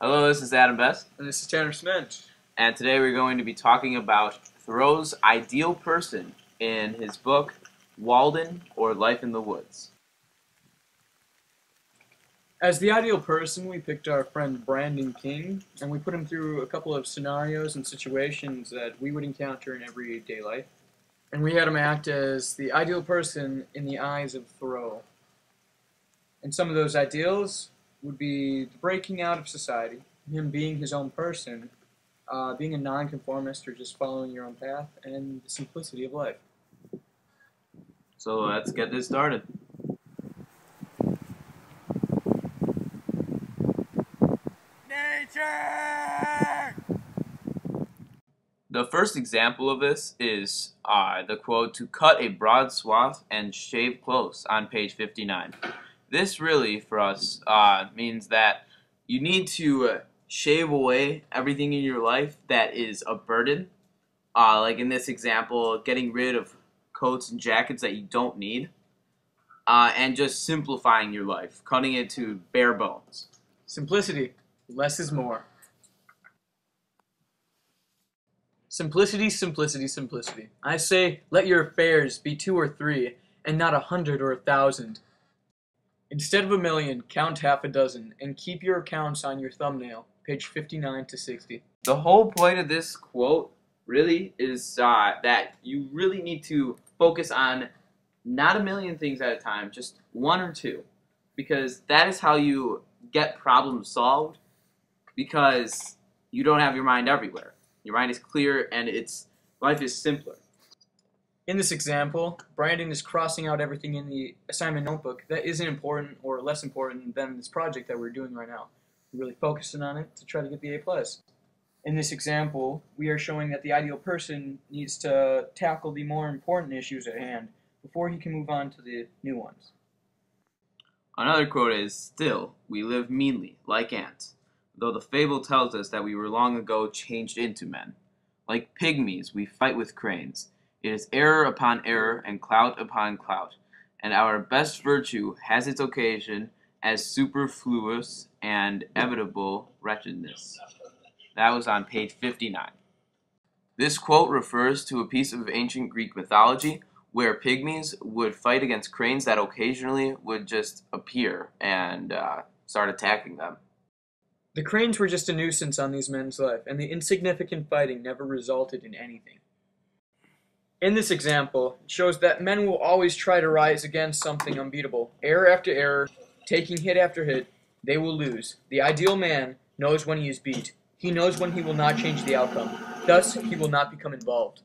Hello, this is Adam Best, And this is Tanner Smith. and today we're going to be talking about Thoreau's ideal person in his book, Walden, or Life in the Woods. As the ideal person, we picked our friend Brandon King, and we put him through a couple of scenarios and situations that we would encounter in everyday life. And we had him act as the ideal person in the eyes of Thoreau. And some of those ideals would be the breaking out of society, him being his own person, being a nonconformist or just following your own path, and the simplicity of life. So let's get this started. Nature! The first example of this is the quote, "to cut a broad swath and shave close," on page 59. This really, for us, means that you need to shave away everything in your life that is a burden. Like in this example, getting rid of coats and jackets that you don't need, and just simplifying your life, cutting it to bare bones. Simplicity. Less is more. Simplicity, simplicity, simplicity. I say, let your affairs be 2 or 3, and not 100 or 1,000. Instead of 1,000,000, count half a dozen, and keep your accounts on your thumbnail, page 59 to 60. The whole point of this quote really is that you really need to focus on not 1,000,000 things at a time, just 1 or 2, because that is how you get problems solved, because you don't have your mind everywhere. Your mind is clear and life is simpler. In this example, Brandon is crossing out everything in the assignment notebook that isn't important or less important than this project that we're doing right now. We're really focusing on it to try to get the A+. In this example, we are showing that the ideal person needs to tackle the more important issues at hand before he can move on to the new ones. Another quote is, "Still, we live meanly, like ants, though the fable tells us that we were long ago changed into men. Like pygmies, we fight with cranes. It is error upon error and clout upon clout, and our best virtue has its occasion as superfluous and evitable wretchedness." That was on page 59. This quote refers to a piece of ancient Greek mythology where pygmies would fight against cranes that occasionally would just appear and start attacking them. The cranes were just a nuisance on these men's life, and the insignificant fighting never resulted in anything. In this example, it shows that men will always try to rise against something unbeatable. Error after error, taking hit after hit, they will lose. The ideal man knows when he is beat. He knows when he will not change the outcome. Thus, he will not become involved.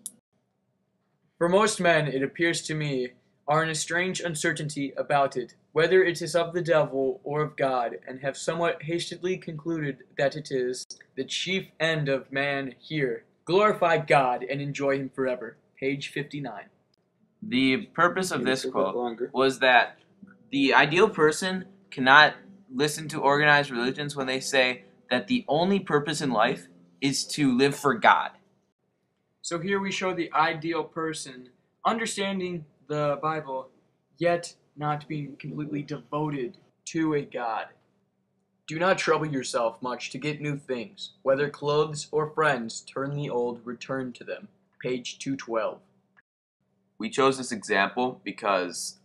For most men, it appears to me, are in a strange uncertainty about it, whether it is of the devil or of God, and have somewhat hastily concluded that it is the chief end of man here. Glorify God and enjoy him forever. Page 59. The purpose of this quote was that the ideal person cannot listen to organized religions when they say that the only purpose in life is to live for God. So here we show the ideal person understanding the Bible, yet not being completely devoted to a God. Do not trouble yourself much to get new things. Whether clothes or friends, turn the old, return to them. Page 212. We chose this example because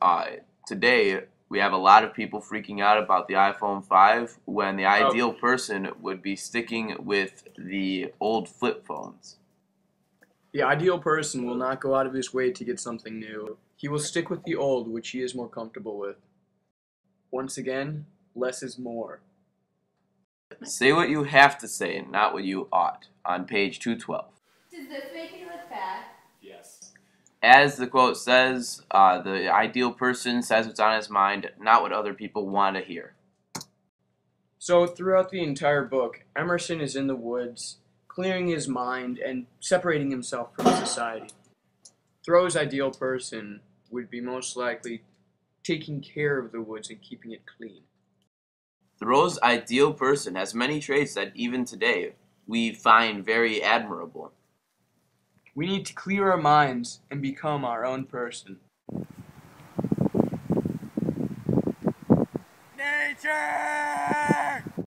today we have a lot of people freaking out about the iPhone 5 when the ideal person would be sticking with the old flip phones. The ideal person will not go out of his way to get something new. He will stick with the old, which he is more comfortable with. Once again, less is more. Say what you have to say, not what you ought, on page 212. Does this make me look bad? Yes. As the quote says, the ideal person says what's on his mind, not what other people want to hear. So throughout the entire book, Emerson is in the woods, clearing his mind and separating himself from society. Thoreau's ideal person would be most likely taking care of the woods and keeping it clean. Thoreau's ideal person has many traits that even today we find very admirable. We need to clear our minds and become our own person. Nature!